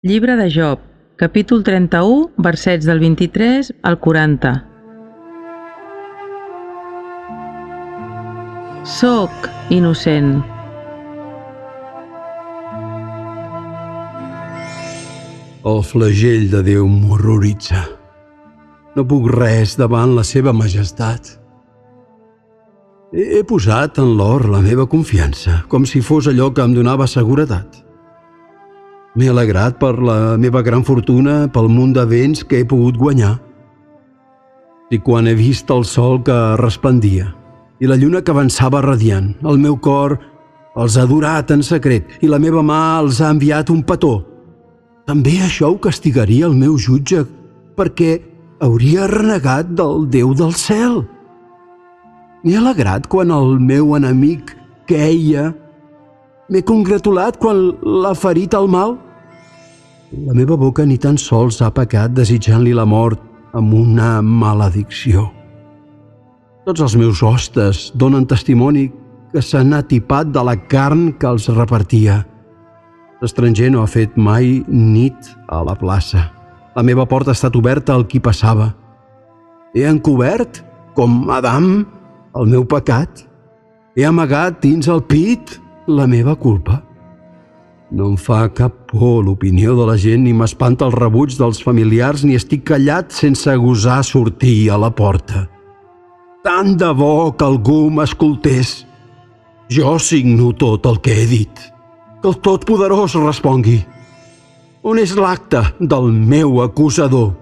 Llibre de Job, capítol 31, versets del 23 al 40. Soc innocent. El flagell de Déu m'horroritza. No puc res davant la seva majestat. He posat en l'or la meva confiança, com si fos allò que em donava seguretat. M'he alegrat per la meva gran fortuna, pel munt de béns que he pogut guanyar. I quan he vist el sol que resplendia i la lluna que avançava radiant, el meu cor els ha adorat en secret i la meva mà els ha enviat un petó. També això ho castigaria el meu jutge, perquè hauria renegat del Déu del cel. M'he alegrat quan el meu enemic queia. M'he congratulat quan l'ha ferit el mal. La meva boca ni tan sols ha pecat desitjant-li la mort amb una maledicció. Tots els meus hostes donen testimoni que s'han atipat de la carn que els repartia. L'estranger no ha fet mai nit a la plaça. La meva porta ha estat oberta al qui passava. He encobert, com Adam, el meu pecat. He amagat dins el pit la meva culpa. No em fa cap por l'opinió de la gent, ni m'espanta el rebuig dels familiars, ni estic callat sense gosar sortir a la porta. Tant de bo que algú m'escoltés. Jo signo tot el que he dit. Que el Totpoderós respongui. On és l'acte del meu acusador?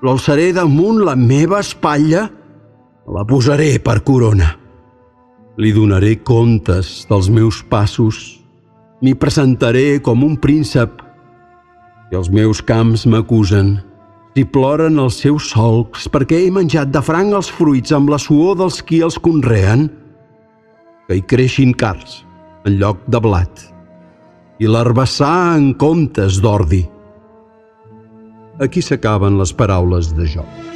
L'alçaré damunt la meva espatlla? La posaré per corona. Li donaré comptes dels meus passos. M'hi presentaré com un príncep. I els meus camps m'acusen. Si ploren els seus solcs perquè he menjat de franc els fruits amb la suor dels qui els conreen, que hi creixin cards en lloc de blat i l'herbassar en comptes d'ordi. Aquí s'acaben les paraules de Job.